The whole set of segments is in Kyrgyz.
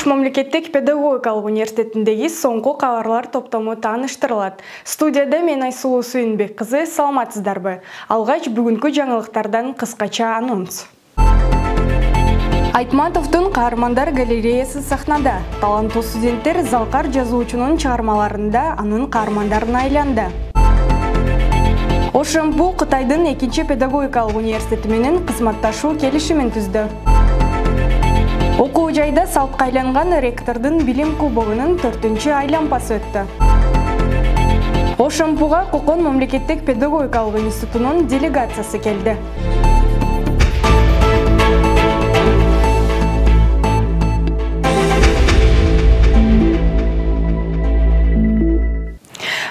Ош мамлекеттик педагогикалык университетиндеги соңку кабарлар топтому тааныштырылат. Студияда мен Айсулуу Сүйүнбек кызы, саламатсыздарбы? Алгач бүгүнкү жаңылыктардан кыскача анонс. Айтматовдун каармандар галереясы сахнада. Таланттуу студенттер Залкар жазуучунун чыгармаларында анын каармандарын айланды. ОШМПУ Кытайдын 2 педагогикалык университети менен кызматташуу келишимин түздү. Окуу жайда салтка айланган ректордун билим кубогунун 4-чү айлампасы өттү. ОШМПУга Кокон мамлекеттик педагогикалык институтунун делегациясы келди.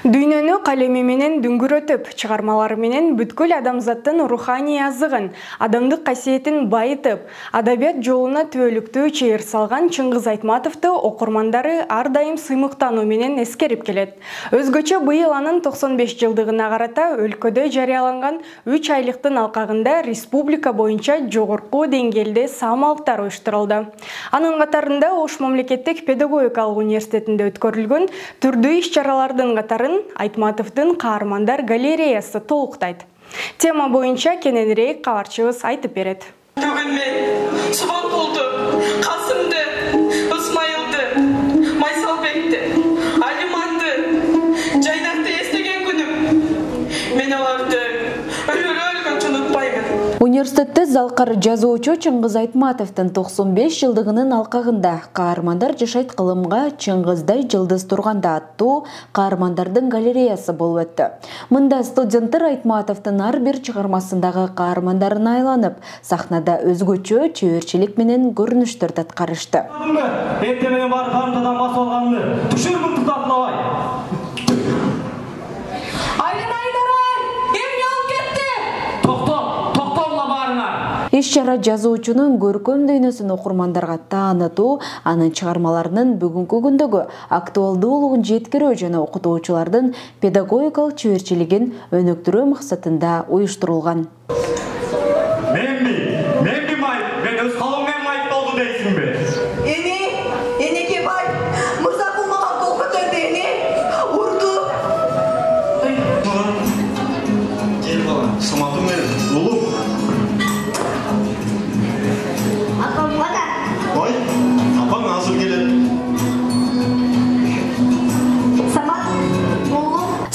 Дүйнөнү калеми менен дүңгүрөтүп, чыгармалары менен бүткүл адамзаттын руханий азыгын, адамдык касиетин байытып, адабият жолуна түбөлүктүү чыйыр салган Чыңгыз Айтматовду окурмандары ар дайым сыймыктануу менен эскерип келет. Өзгөчө быйыл анын 95 жылдыгына карата өлкөдө жарыяланган 3 айлыктын алкагында республика боюнча жогорку деңгээлде саамалыктар уюштурулду. Анын катарында Ош мамлекеттик педагогикалык университетинде өткөрүлгөн түрдүү иш-чаралардын катарын Айтматовдун каармандар галереясы толуктайт. Тема боюнча кененирээк кабарчыбыз айтып берет. Бүгүн мен Субанкулду, Касымды, Ысмайылды, Майсалбекти, Алиманды, Жайнакты эстеген күнүм. Мен аларды өлгөнчө унутпаймын. Университетте Залкар жазуучу Чыңгыз Айтматовдун 95 жылдыгынын алкагында каармандар жашайт кылымга Чыңгыздай жылдыз турганда аттуу каармандардын галереясы болуп өттү. Мында студенттер Айтматовдун ар бир чыгармасындагы каармандарын айланып, сахнада өзгөчө чөбөрчилик менен көрүнүштөрдү аткарышты. Эртең менен бар карымдадан бас алганды түшүрүп туктатлабай. Иш-чара жазуучунун көркөм дүйнөсүн окурмандарга таанытуу, анын чыгармаларынын бүгүнкү күндөгү актуалдуулугун жеткирүү жана окутуучулардын педагогикалык чөбөрчилигин өнүктүрүү максатында уюштурулган. Мен өз калым менен майып болду дейсиңби? Энеке бай, мырза кулмаган кол көтөрдү эне, урду. Кел бала, сымалдым мен, улум. Апаң азыр келет.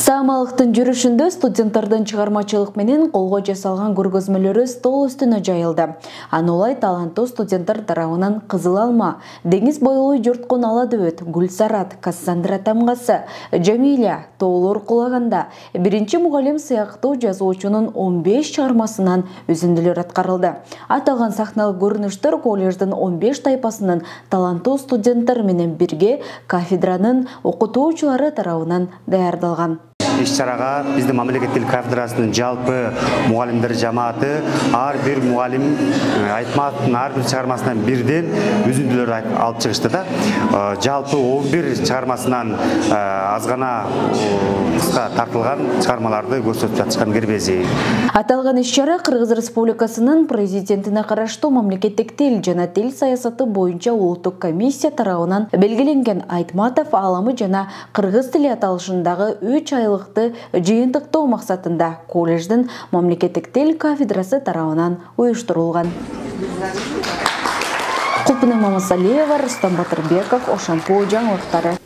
Саамалыктын жүрүшүндө студенттердин чыгармачылык менен колго жасалган көргөзмөлөрү стол үстүнө жайылды. Анолай таланттуу студенттер тарабынан Кызыл алма, Деңиз бойлуу журткун ала дөбөт, Гүлсарат, Кассандра тамгасы, Жамиля, Тоолор кулаганда, биринчи мугалим сыяктуу жазуучунун 15 чыгармасынан үзүндүлөр аткарылды. Аталган сахналык көрүнүштөр коллеждин 15 тайпасынын таланттуу студенттер менен бирге кафедранын окутуучулары тарабынан даярдалган. Иш-чарага биздин мамлекеттик кафедрасынын жалпы мугалимдер жамааты ар бир мугалим Айтматовдун ар бир чыгармасынан бирден үзүндүлөр алып чыгышты да. Жалпы 11 чыгармасынан аз гана кыска тартылган чыгармаларды көрсөтүп жатышкан кирбези. Аталган иш-чара Кыргыз Республикасынын президентине караштуу мамлекеттик тил жана тил саясаты боюнча улуттук комиссия тарабынан белгиленген Айтматов ааламы жана кыргыз тили аталышындагы 3 айлык жыйынтыктоо максатында коллеждин мамлекеттик тил кафедрасы тарабынан уюштурулган. Кулпина Мамасалиева, Рустам Батырбеков, ОШМПУ жаңылыктары.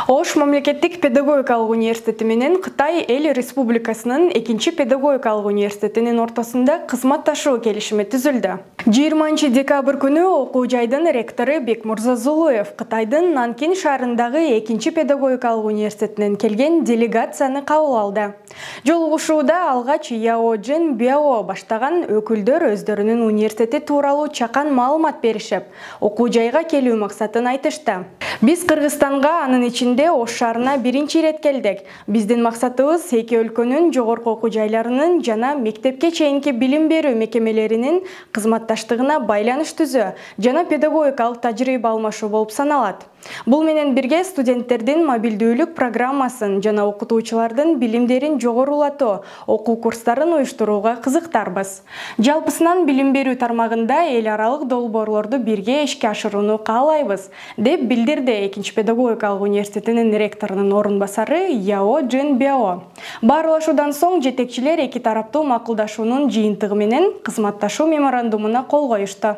Ош мамлекеттик педагогикалык университети менен Кытай эл республикасынын 2 педагогикалык университетинин ортосунда кызматташуу келишими түзүлдү. 20 декабрь күнү окуу жайдын ректору Бекмурза Зулуев Кытайдын Нанкин шаарындагы 2 педагогикалык университетинен келген делегацияны кабыл алды. Жолугушууда алгач Яо Джин Биао баштаган өкүлдөр өздөрүнүн университети тууралуу чакан маалымат беришип, окуу жайга келүү максатын айтышты. Биз Кыргызстанга, анын ичинде Ош шаарына биринчи ирет келдик. Биздин максатыбыз эки өлкөнүн жогорку окуу жайларынын жана мектепке чейинки билим берүү мекемелеринин кызматташтыгына байланыш түзүү жана педагогикалык тажрыйба алмашуу болуп саналат. Бул менен бирге студенттердин мобилдүүлүк программасын жана окутуучулардын билимдерин жогорулатуу окуу курстарын уюштурууга кызыктарбыз. Жалпысынан билим берүү тармагында эл аралык долбоорлорду бирге ишке ашырууну каалайбыз, деп билдирди 2 педагогикалык университетинин ректорунун орун басары Яо Джин Бяо. Баарлашуудан соң жетекчилер эки тараптуу макулдашуунун жыйынтыгы менен кызматташуу меморандумуна кол коюшту.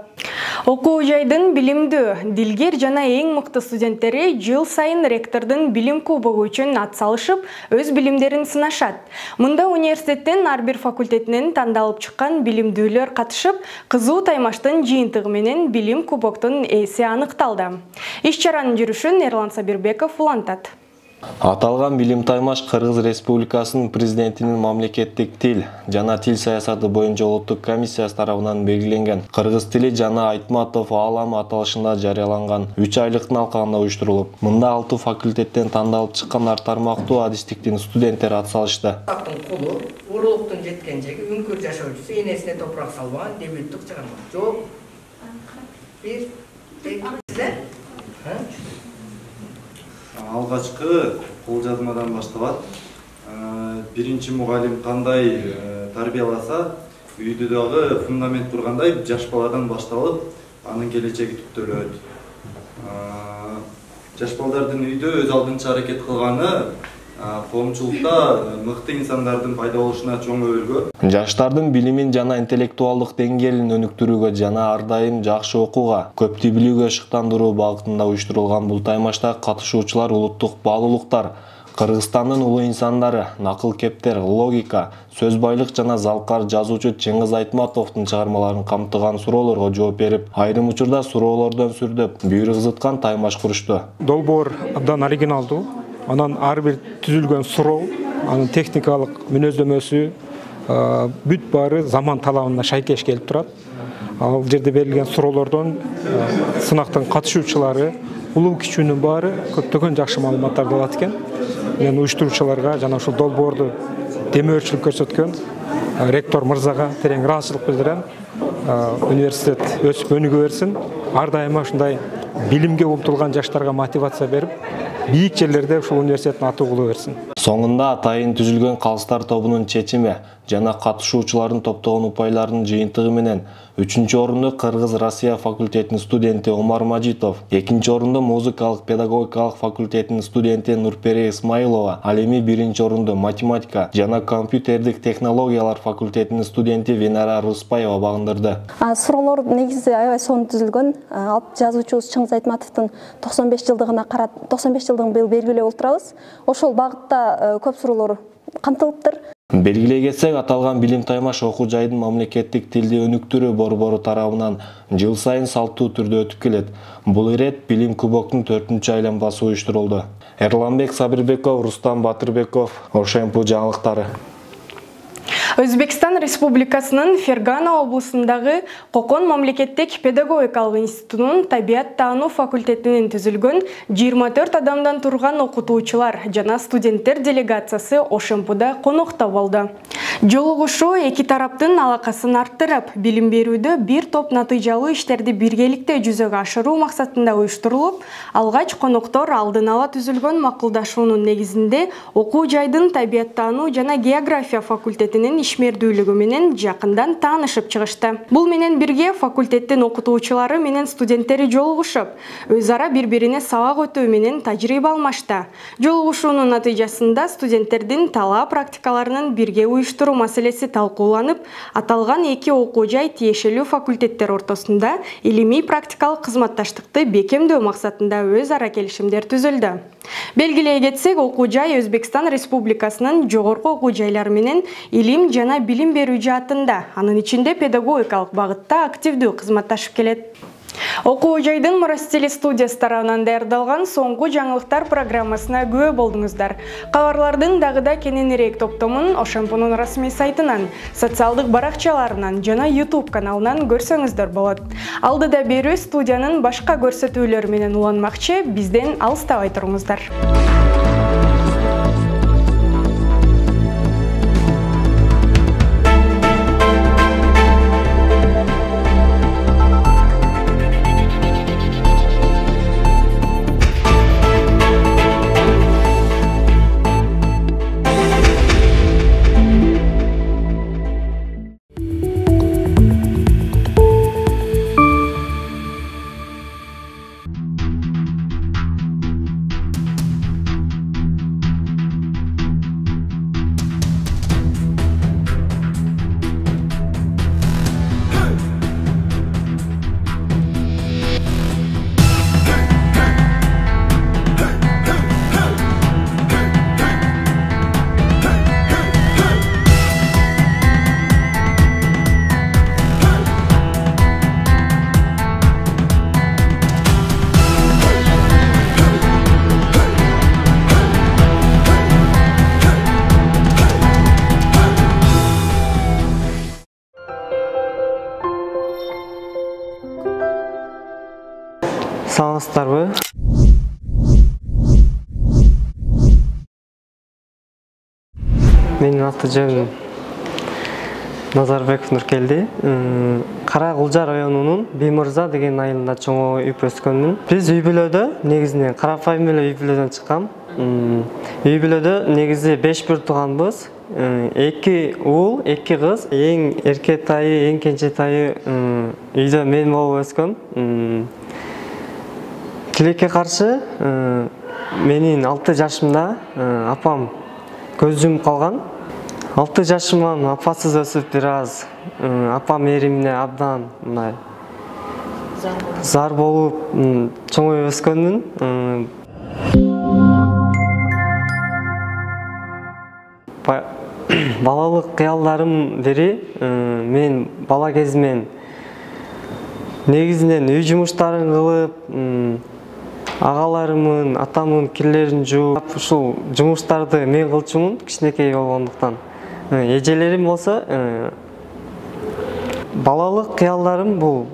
Окуу жайдын билимдүү, дилгер жана эң мыкты студенттери жыл сайын ректордун билим кубогу үчүн ат салышып, өз билимдерин сынашат. Мында университеттин ар бир факультетинен тандалып чыккан билимдүүлөр катышып, кызуу таймаштын жыйынтыгы менен билим кубоктун ээси аныкталды. Иш-чаранын жүрүшүн Эрлан Сабирбеков улантат. Аталган билим таймаш Кыргыз Республикасынын президентинин мамлекеттик тил жана тил саясаты боюнча улуттук комиссиясы тарабынан белгиленген кыргыз тили жана Айтматов аламы аталышында жарыяланган 3 айлыктын алкагында уюштурулуп, мында 6 факультеттен тандалып чыккан ар тармактуу адистиктин студенттери ат салышты. Кулу, уруктун жеткен жеги үңкүр жашоочусу энесине топурак салбаган дебюттук чыгарма. Жок. Бир, экинчиден алгачкы колжазмадан башталат. Биринчи мугалим кандай тарбияласа, үйдө дагы фундамент тургандай жаш баладан башталып, анын келечеги түптөлөт. Жаш балдардын үйдө өз алдынча аракет кылганы коомчулукта мыкты инсандардын пайда болушуна чоң өбөлгө. Жаштардын билимин жана интеллектуалдык деңгээлин өнүктүрүүгө жана ар дайым жакшы окууга, көптү билүүгө шыктандыруу багытында уюштурулган бул таймашта катышуучулар улуттук баалуулуктар, Кыргызстандын улуу инсандары, накыл кептер, логика, сөз байлык жана залкар жазуучу Чыңгыз Айтматовдун чыгармаларын камтыган суроолорго жооп берип, айрым учурда суроолордон сүрдөп, бүйүрүк зыткан таймаш курушту. Долбоор абдан оригиналдуу. Анан ар бир түзүлгөн суроо, анын техникалык мүнөздөмөсү бүт баары заман талабына шайкеш келип турат. Ал жерде берилген суроолордон сынактын катышуучулары, улуу кичүүнүн баары көптөгөн жакшы маалыматтарды алат экен. Мен уюштуруучуларга жана ушул долбоорду демөөрчүлүк көрсөткөн ректор мырзага терең ыраазычылык билдирем. Университет өсүп өнүгө берсин. Ар дайыма ушундай билимге умтулган жаштарга мотивация берип, бийик жерлерде ушул университеттин аты угула берсин. Соңунда атайын түзүлгөн калыстар тобунун чечими жана катышуучулардын топтогон упайларынын жыйынтыгы менен 3-орунду Кыргыз-Россия факультетинин студенти Омар Мажитов, 2-орунду музыкалык педагогикалык факультетинин студенти Нурпери Исмаилова, ал эми 1-орунду математика жана компьютердик технологиялар факультетинин студенти Венера Руспаева багындырды. Суроолор негизи аябай сонун түзүлгөн. Алып жазуучубуз Чыңгыз Айтматовдун 95 жылдыгына карап, 95 жылдыгын быйыл белгилеп отурабыз. Ошол багытта көп суроолор камтылыптыр. Белгилей кетсек, аталган билим таймаш окуу жайдын мамлекеттик тилди өнүктүрүү борбору тарабынан жыл сайын салттуу түрдө өтүп келет. Бул ирет билим кубоктун 4-айланмасы уюштурулду. Эрланбек Сабирбеков, Рустам Батырбеков, ОШМП жаңылыктары. Өзбекстан Республикасынын Фергана облусундагы Кокон мамлекеттик педагогикалык институтунун табият таануу факультетинин түзүлгөн 24 адамдан турган окутуучулар жана студенттер делегациясы ОШМПда конокто болду. Жолугушуу эки тараптын алакасын арттырып, билим берүүдө бир топ натыйжалуу иштерди биргеликте жүзөгө ашыруу максатында уюштурулуп, алгач коноктор алдын ала түзүлгөн макулдашуунун негизинде окуу жайдын табият таануу жана география факультетинин ишмердүүлүгү менен жакындан таанышып чыгышты. Бул менен бирге факультеттин окутуучулары менен студенттери жолугушуп, өз ара бири-бирине сабак өтүү менен тажрыйба алмашты. Жолугушуунун натыйжасында студенттердин талаа практикаларынын бирге уюштуруу маселеси талкууланып, аталган эки окуу жай тиешелүү факультеттер ортосунда илимий практикалык кызматташтыкты бекемдөө максатында өз ара келишимдер түзүлдү. Белгилей кетсек, окуу жай Өзбекстан Республикасынын жогорку окуу жайлары менен илим жана билим берүү жаатында, анын ичинде педагогикалык багытта активдүү кызматташып келет. Окуу жайдын Мурас теле студиясы тарабынан даярдалган соңку жаңылыктар программасына күбө болдуңуздар. Кабарлардын дагыда кененирээк топтомун Ошампунун расмий сайтынан, социалдык баракчаларынан жана YouTube каналынан көрсөңүздөр болот. Алдыда берүү студиянын башка көрсөтүүлөрү менен уланмакчы, бизден алыстабай туруңуздар. Саламатсыздарбы? Менин аты жөнүм Назарбеков Нуркелди. Кара Кулжа районунун Биймырза деген айылында чоңоюп өскөнмүн. Биз үй бүлөдө негизинен карапайым эле үй бүлөдөн чыккам. Үй бүлөдө негизи 5 бир тууганбыз. 2 уул, 2 кыз. Эң эркетайы, эң кенжетайы үйдө мен болуп өскөм. Тилекке каршы менин 6 жашымда апам көз жумуп калган. 6 жашыман апасыз өсүп бир аз апам эримине абдан мындай зар болуп чоңоюп өскөнмүн. Балалык кыялдарым бири мен бала кезимен негизинен үй жумуштарын кылып, агаларымын, атамын кирлерин жууп, ушул жумуштарды мен кылчумун кичинекей болгондуктан. Эжелерим болсо балалык кыялдарым бул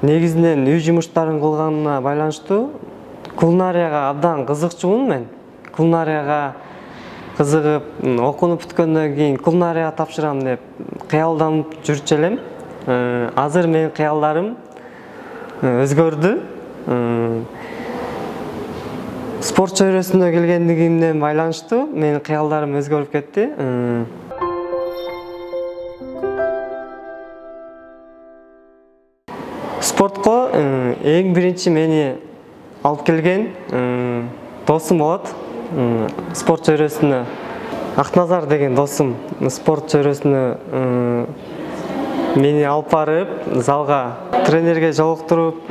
негизинен үй жумуштарын кылганына байланыштуу кулинарияга абдан кызыкчумун мен. Кулинарияга кызыгып, окунуп бүткөндөн кийин кулинарияга тапшырам деп кыялданып жүрчү элем. Азыр менин кыялдарым өзгөрдү. Спорт чөйрөсүнө келгендигимден байланыштуу менин кыялдарым өзгөрүп кетти. Спортко эң биринчи мени алып келген досум болот. Спорт чөйрөсүнө Акназар деген досум спорт чөйрөсүнө мени алып барып, залга тренерге жолуктуруп,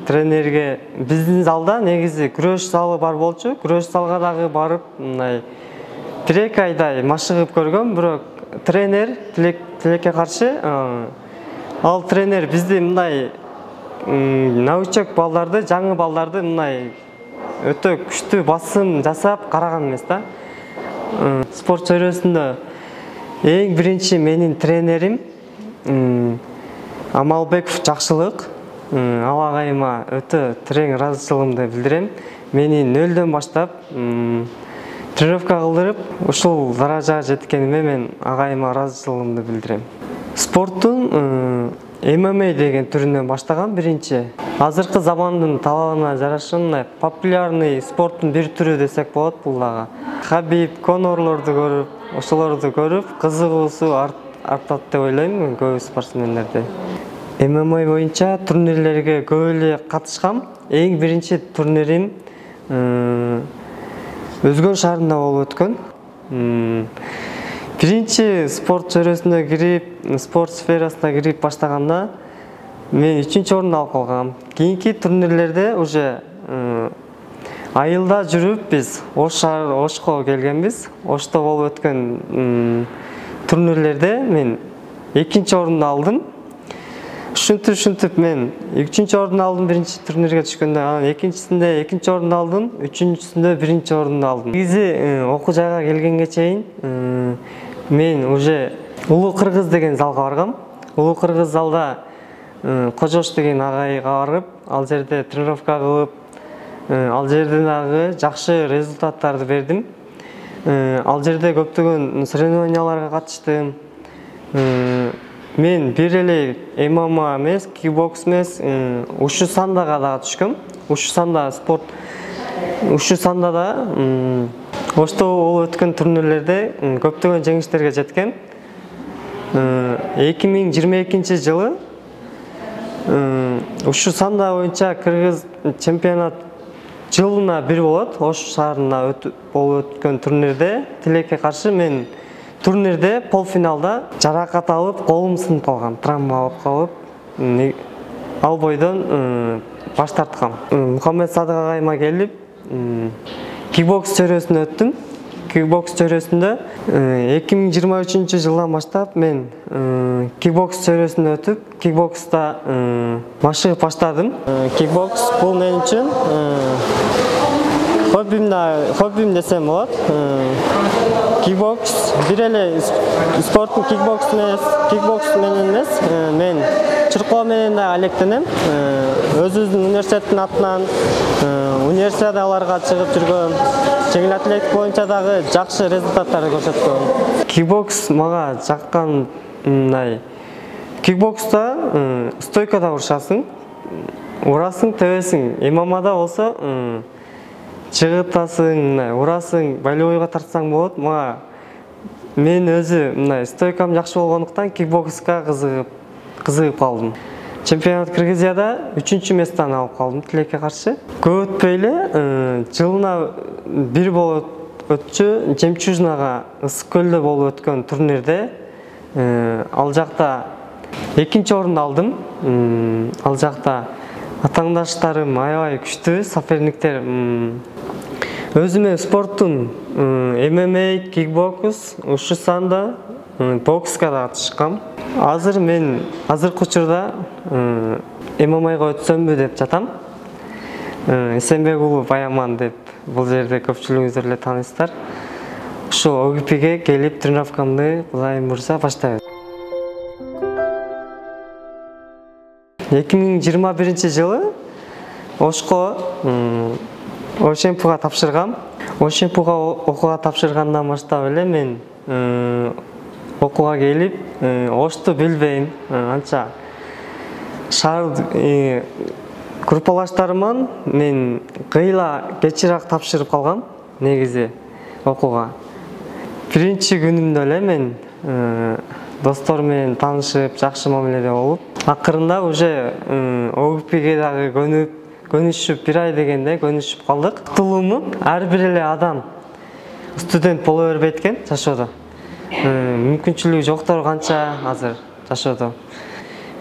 тренерге биздин залда негизи күрөш залы бар болчу. Күрөш залга дагы барып, мындай 1-2 айдай машыгып көргөм, бирок тренер тилекке каршы ал тренер бизди мындай новичок балдарды, жаңы балдарды мындай өтө күчтүү басым жасап караган эмес да. Спорт чөйрөсүндө эң биринчи менин тренерим Амалбеков Жакшылык. Ал агайыма өтө терең ыраазычылыгымды билдирем. Мени нөлдөн баштап тренировка кылдырып, ушул даражага жеткениме мен агайыма ыраазычылыгымды билдирем. Спорттун ММА деген түрүнөн баштаган биринчи. Азыркы замандын талабына жараша популярный спорттун бир түрү десек болот бул дагы. Хабиб, Конорлорду көрүп, ошолорду көрүп, кызыгуусу артат деп ойлойм көп спортсмендерде. ММА боюнча турнирлерге көп эле катышкам. Эң биринчи турнирим Өзгөн шаарында болуп өткөн. Биринчи спорт чөйрөсүнө кирип, спорт сферасына кирип баштаганда мен 3-чү орунду алып калгам. Кийинки турнирлерде уже айылда жүрүп биз Ошко келгенбиз. Ошто болуп өткөн турнирлерде мен 2-чи орунду алдым. ушинтип мен 3-чү орун алдым биринчи турнирге түшкөндө, анан экинчисинде 2-чи орунду алдым, 3-чүсүндө 1-чи орунду алдым. Негизи окуу жайга келгенге чейин мен уже Улуу Кыргыз деген залга баргам. Улуу Кыргыз залда Кожош деген агайга барып, ал жерде тренировка кылып, ал жерден дагы жакшы результаттарды бердим. Ал жерде көптөгөн соревнованияларга катыштым. Мен бир эле ММА эмес, кикбокс эмес, ушу сандага дагы түшкөм. Ушу санда спорт, ушу санда да Ошто болуп өткөн турнирлерде көптөгөн жеңиштерге жеткем. 2022 жылы ушу санда боюнча Кыргыз чемпионат жылына бир болот. Ош шаарында болуп өткөн турнирде Тилекке каршы мен турнирде полфиналда жаракат алып, колум сынып калган, травма алып калып, ал бойдон баш тарткам. Мухаммед Садык агайыма келип, кикбокс чөйрөсүнө өттүм. Кикбокс чөйрөсүндө 2023 жылдан баштап мен кикбокс чөйрөсүнө өтүп, кикбокста машыгып баштадым. Кикбокс бул мен үчүн хоббим десем болот. Кикбокс бир эле спорттун кикбокс менен эмес, мен чуркоо менен да алектенем. Өзүбүздүн университеттин атынан универсиадаларга чыгып жүргөм. Жеңил атлетика боюнча дагы жакшы результаттарды көрсөткөм. Кикбокс мага жаккан мындай. Кикбокста стойкада урушасың, урасың, тебесиң. ММАда болсо чыгытасың, урасың, болевойго тартсаң болот. Мага мен өзү мындай стойкам жакшы болгондуктан кикбокска кызыгып калдым. Чемпионат Кыргызияда 3-чү месттен алып калдым Тилекке каршы. Көп өтпөй эле жылына бир болуп өтчү, Жемчужнага Ысык көлдө болуп өткөн турнирде ал жакта 2-чи орунду алдым. Ал жакта атаңдаштарым аябай күчтүү, соперниктер. Өзүмө спорттун ММА, кикбокс, ушу санда, бокска да катышкам. Мен азыркы учурда ММАга өтсөмбү деп жатам. Эсенбек уулу Баяман деп бул жерде көпчүлүгүңүздөр эле таанысыздар. Ушул ОГПге келип тренировкамды Кудайым буйрса баштайм. 2021 жылы Ошко Ошемпуга тапшыргам. Ошемпуга окууга тапшыргандан баштап эле мен окууга келип, Ошту билбейм, анча шаар группалаштарыман мен кыйла кечирээк тапшырып калгам негизи окууга. Биринчи күнүмдө эле мен достор менен таанышып, жакшы мамиледе болуп, акырында уже ОГПге дагы көнүшүп, бир ай дегенде көнүшүп калдык. Кутулуумун ар бир эле адам студент боло бербейт экен жашоодо. Мүмкүнчүлүгү жоктор канча азыр жашоодо.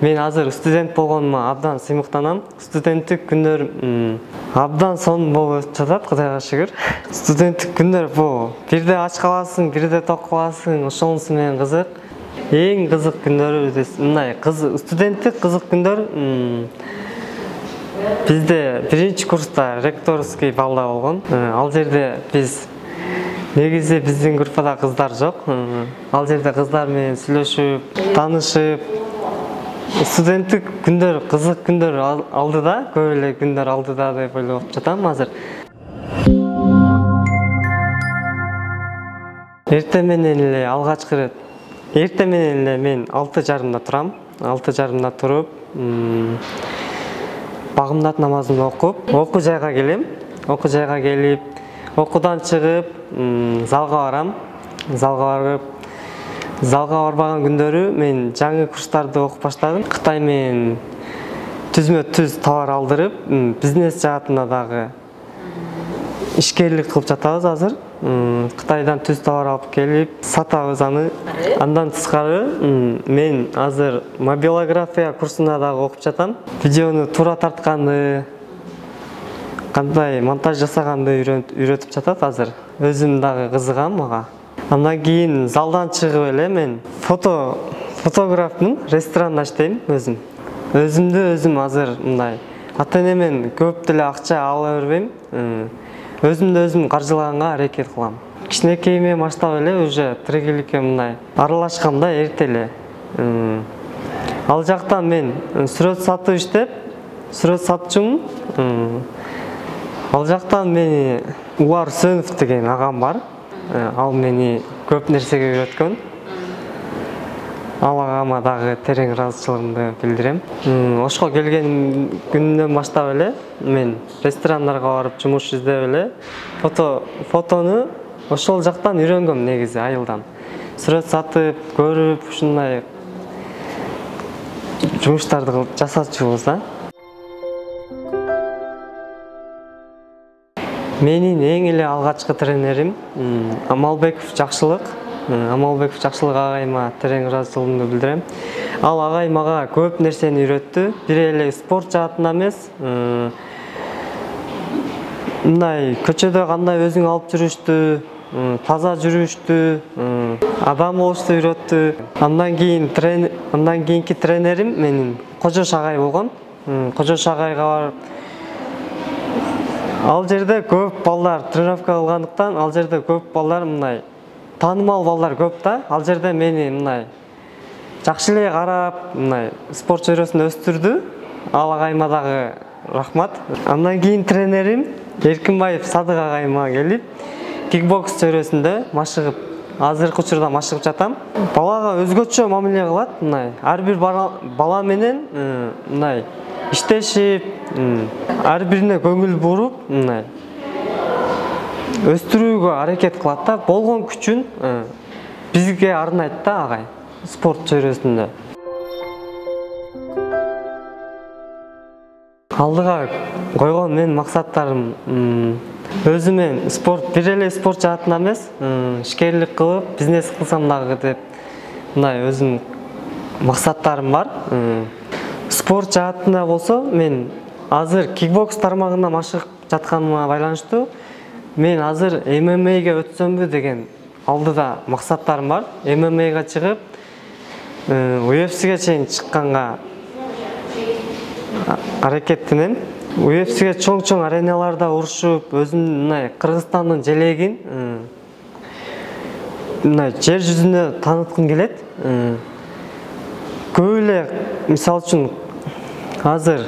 Мен азыр студент болгонума абдан сыймыктанам. Студенттик күндөр абдан сонун болуп жатат, Кудайга шүгүр. Студенттик күндөр бул бирде ач каласың, бирде ток каласың, ошонусу менен кызык. Эң кызык күндөр мындай, студенттик кызык күндөр бизде биринчи курста ректорский балда болгон. Ал жерде негизи биздин группада кыздар жок. Ал жерде кыздар менен сүйлөшүп, таанышып, студенттик күндөр, кызык күндөр алдыда, көп эле күндөр алдыда деп ойлоп жатам азыр. Эртең менен эле алгачкы ирет. Эртең менен эле мен 6:30 турам. 6:30 туруп, багымдат намазымды окуп, окуу жайга келем. Окуу жайга келип, окуудан чыгып, залга барам. Залга барбаган күндөрү мен жаңы курстарды окуп баштадым. Кытай менен түзмө-түз товар алдырып, бизнес жаатында дагы ишкерлик кылып жатабыз азыр. Кытайдан түз товар алып келип, сатабыз аны. Андан тышкары мен азыр мобилография курсуна дагы окуп жатам. Видеону туура тартканды, кандай монтаж жасаганды үйрөтүп жатат азыр. Өзүм дагы кызыгам мага. Андан кийин залдан чыгып эле мен фотографмын, ресторанда иштейм өзүм. өзүмдү өзүм азыр мындай ата-энемен көп деле акча ала бербейм. Өзүмдү өзүм каржылаганга аракет кылам. Кичинекейиме баштап эле уже тирикеликке мындай аралашканда эрте эле. Ал жактан мен сүрөт сатып иштеп, сүрөт сатчумун. Ал жактан мени Улар Сөнов деген агам бар. Ал мени көп нерсеге үйрөткөн. Ал агама дагы терең ыраазычылыгымды билдирем. Ошко келген күнүнөн баштап эле мен ресторандарга барып жумуш издеп эле фотону ошол жактан үйрөнгөм негизи айылдан. Сүрөт сатып, көрүп, ушундай жумуштарды жасачубуз да. Менин эң эле алгачкы тренерим Амалбеков Жакшылык. Амалбеков Жакшылык агайыма терең ыраазычылыгымды билдирем. Ал агай мага көп нерсени үйрөттү. Бир эле спорт жаатында эмес, мындай көчөдө кандай өзүң алып жүрүштү, таза жүрүштү, адам болушту үйрөттү. Андан кийинки тренерим менин Кожош агай болгон. Кожош агайга барып ал жерде көп балдар тренировка кылгандыктан, ал жерде көп балдар мындай таанымал балдар көп да. Ал жерде мени мындай жакшы эле карап, мындай спорт чөйрөсүн өстүрдү. Ал агайыма дагы рахмат. Андан кийин тренерим Эркинбаев Садык агайыма келип, кикбокс чөйрөсүндө машыгып, азыркы учурда машыгып жатам. Балага өзгөчө мамиле кылат, мындай ар бир бала менен мындай иштешип, ар бирине көңүл буруп, мындай өстүрүүгө аракет кылат да. Болгон күчүн бизге арнайт да агай спорт чөйрөсүндө. Алдыга койгон менин максаттарым өзүмен спорт, бир эле спорт жаатында эмес, ишкерлик кылып, бизнес кылсам дагы деп мындай өзүм максаттарым бар. Спорт жаатында болсо, мен азыр кикбокс тармагында машыгып жатканыма байланыштуу, мен азыр ММА'га өтсөмбү деген алдыда максаттарым бар. ММА'га чыгып, UFC'ге чейин чыкканга аракеттенем. UFC'ге чоң ареналарда урушуп, өзүмдүн мындай Кыргызстандын желегин мындай жер жүзүнө тааныткым келет. Көп эле, мисалы үчүн, азыр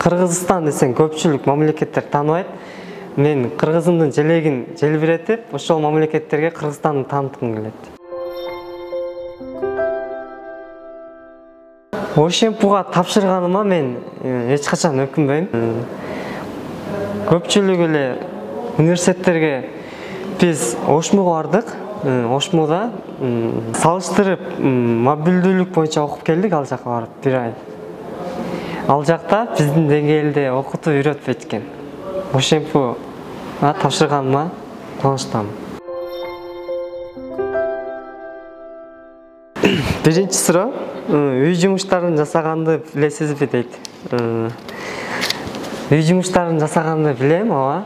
Кыргызстан десең көпчүлүк мамлекеттер тааныбайт. Мен Кыргызымдын желегин желбиретип, ошол мамлекеттерге Кыргызстанды тааныткым келет. Ошемпуга тапшырганыма мен эч качан өкүнбөйм. Көпчүлүк эле университеттерге биз Ошмуга бардык. Ошмуда салыштырып мобилдүүлүк боюнча окуп келдик, ал жака барып бир ай. Ал жакта биздин деңгээлде окутуп үйрөтпөйт экен. Ошемпу тапшырганыма кубанычтамын. Биринчи суроо, үй жумуштарын жасаганды билесизби дейт. Үй жумуштарын жасаганды билем, ооба.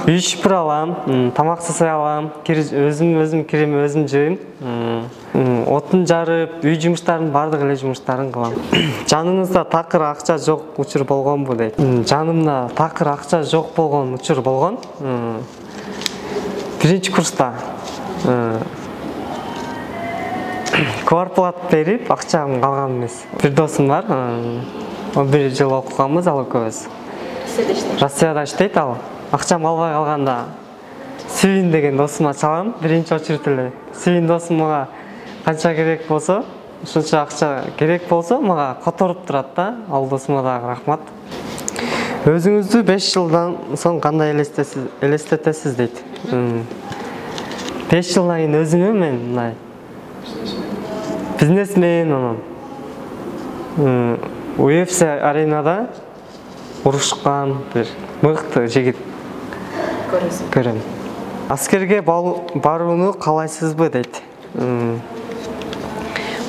Үй шыпыр алам, тамак жасай алам, өзүм кирим өзүм жууйм. Отун жарып, үй жумуштарын бардык эле жумуштарын кылам. Жаныңызда такыр акча жок учур болгонбу дейт. Жанымда такыр акча жок болгон учур болгон. Биринчи курста квартплат берип, акчам калган эмес. Бир досум бар, 11 жыл окуганбыз ал экөөбүз. Россияда иштейт ал. Акчам албай калганда Сүйүн деген досума чалам, биринчи очередь эле. Сүйүн досум мага канча керек болсо, ушунча акча керек болсо мага которуп турат да. Ал досума дагы рахмат. Өзүңүздү 5 жылдан соң кандай элестетесиз дейт. 5 жылдан кийин өзүмө мен мындай бизнесмен, анан UFC аренада урушкан бир мыкты жигит көрөм. Аскерге барууну каалайсызбы дейт.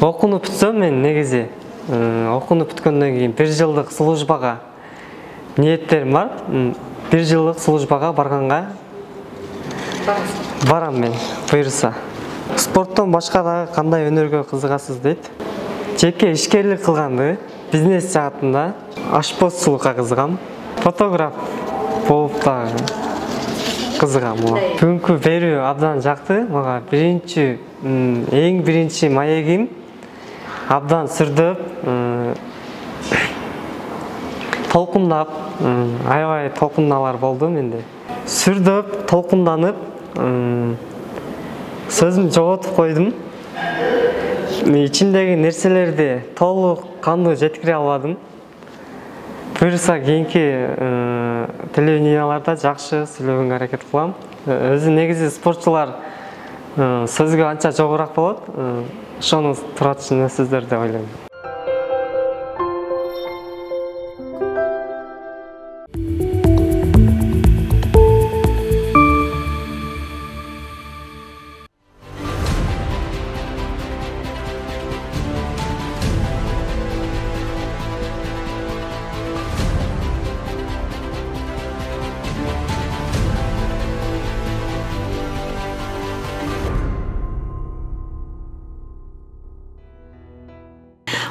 Окууну бүтсөм мен негизи окууну бүткөндөн кийин 1 жылдык службага ниеттерим бар. 1 жылдык службага барганга барам мен, буйруса. Спорттон башка дагы кандай өнөргө кызыгасыз дейт. Жеке ишкерлик кылганды, бизнес жаатында ашпозчулукка кызыгам. Фотограф болуп да кызыгам. Бүгүнкү берүү абдан жакты. Мага эң биринчи маегим абдан сүрдөп, толкундап, аябай толкунналар болду менде. Сүрдөп, толкунданып, сөзүмдү жоготуп койдум. İçindeki nerselerdi толук кандуу жеткире албадым. Буюрса кийинки телевиденияларда жакшы сүйлөгөнгө аракет кылам. Өзү негизи спортчулар сөзгө анча жогорак болот. Ошону туура түшүнөсүздөр деп ойлойм.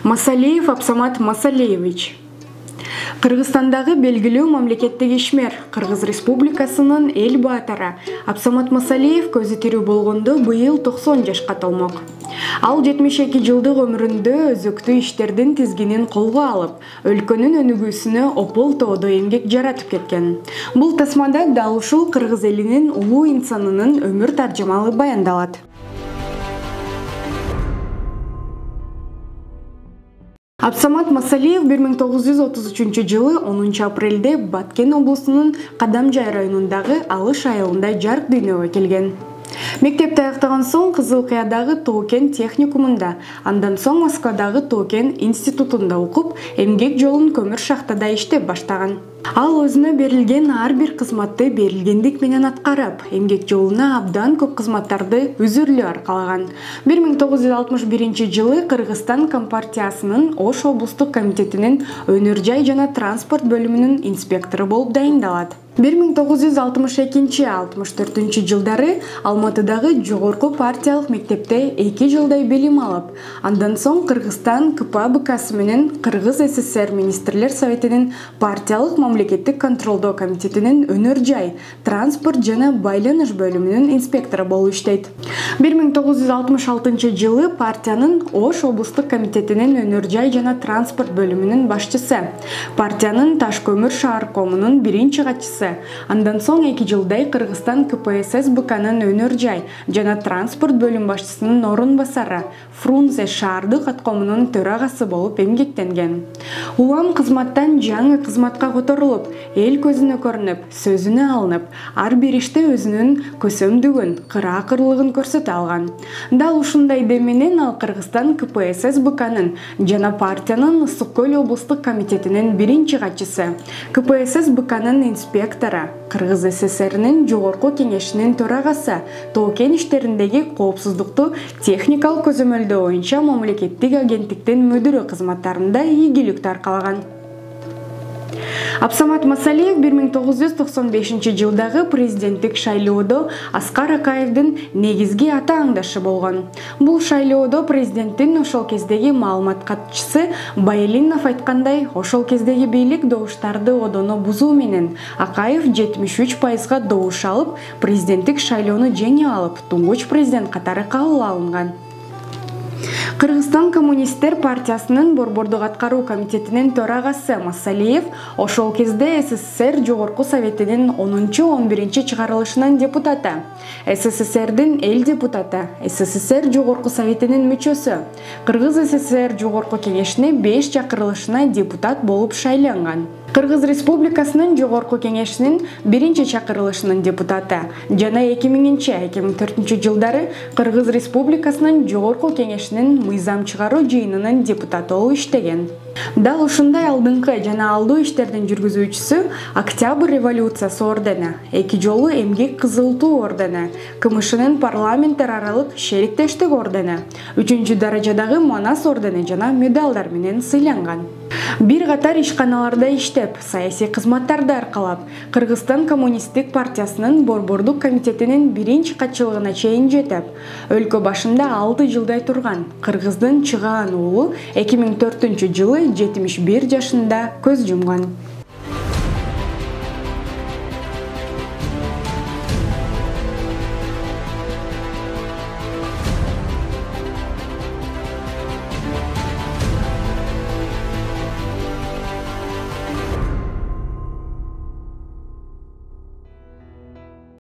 Масалиев Абсамат Масалиевич. Кыргызстандагы белгилүү мамлекеттик ишмер, Кыргыз Республикасынын эл баатары Абсамат Масалиев көзү тирүү болгондо быйыл 90 жашка толмок. Ал 72 жылдык өмүрүндө өзөктүү иштердин тизгинин колго алып, өлкөнүн өнүгүүсүнө опол тоодо эмгек жаратып кеткен. Бул тасмада дал ушул кыргыз элинин улуу инсанынын өмүр таржымалы баяндалат. Абсамат Масалиев 1933 жылы 10 апрелде Баткен облусунун Кадамжай районундагы Алыш айылында жарык дүйнөгө келген. Мектепти аяктаган соң Кызыл Кыядагы Тоо-Кен техникумунда, андан соң Москвадагы Тоо-Кен институтунда окуп, эмгек жолун көмүр шахтада иштеп баштаган. Ал өзүнө берилген ар бир кызматты берилгендик менен аткарып, эмгек жолуна абдан көп кызматтарды үзүрлүү аркалаган. 1961 жылы Кыргызстан Компартиясынын Ош облустук комитетинин өнөр жай жана транспорт бөлүмүнүн инспектору болуп дайындалат. 1962-64 жылдары Алматыдагы жогорку партиялык мектепте 2 жылдай билим алып, андан соң Кыргызстан КПБКсы менен Кыргыз СССР министрлер советинин партиялык мамлекеттик контролдоо комитетинин өнөр жай, транспорт жана байланыш бөлүмүнүн инспектору болуп иштейт. 1966 жылы партиянын Ош облустук комитетинин өнөр жай жана транспорт бөлүмүнүн башчысы, партиянын Таш көмүр шааркомунун биринчи катчысы, андан соң 2 жылдай Кыргызстан КПСС БКнын өнөр жай жана транспорт бөлүм башчысынын орун басары, Фрунзе шаардык аткомунун төрагасы болуп эмгектенген. Улам кызматтан жаңы кызматка которулуп, эл көзүнө көрүнүп, сөзүнө алынып, ар бир иште өзүнүн көсөмдүгүн, кыраакырлыгын көрсөтө алган. Дал ушундай деменен ал Кыргызстан КПСС БКнын жана партиянын Ысык көл облустук комитетинин биринчи катчысы, КПСС БКнын инспектору, Кыргыз СССРнин жогорку кеңешинин төрагасы, Тоо-Кен иштериндеги коопсуздукту техникалык көзөмөлдөө боюнча мамлекеттик агенттиктин мүдүрү кызматтарында ийгиликтүү аркалаган. Абсамат Масалиев 1995 жылдагы президенттик шайлоодо Аскар Акаевдин негизги ата аңдашы болгон. Бул шайлоодо президенттин ошол кездеги маалымат катчысы Байлинов айткандай, ошол кездеги бийлик добуштарды одоно бузуу менен Акаев 73% добуш алып, президенттик шайлоону жеңип алып, туңгуч президент катары кабыл алынган. Кыргызстан коммунисттер партиясынын борбордук аткаруу комитетинин төрагасы Масалиев ошол кезде СССР жогорку советинин 10-11 чыгарылышынын депутаты, СССРдин эл депутаты, СССР жогорку советинин мүчөсү, Кыргыз СССР жогорку кеңешине 5 чакырылышына депутат болуп шайланган. Кыргыз Республикасынын жогорку кеңешинин 1 чакырылышынын депутаты жана 2000-2004 жылдары Кыргыз Республикасынын жогорку кеңешинин мыйзам чыгаруу жыйынынын депутаты болуп иштеген. Дал ушундай алдыңкы жана алдуу иштердин жүргүзүүчүсү Октябрь революциясы ордени, 2 жолу эмгек кызыл туу ордени, КМШнын парламенттер аралык шериктештик ордени, 3 даражадагы Манас ордени жана медалдар менен сыйланган. Бир катар ишканаларда иштеп, саясий кызматтарды аркалап, Кыргызстан Коммунисттик партиясынын Борбордук комитетинин 1-катчылыгына чейин жетип, өлкө башында 6 жылдай турган Кыргыздын Чыгаан уулу 2004-жылы 71 жашында көз жумган.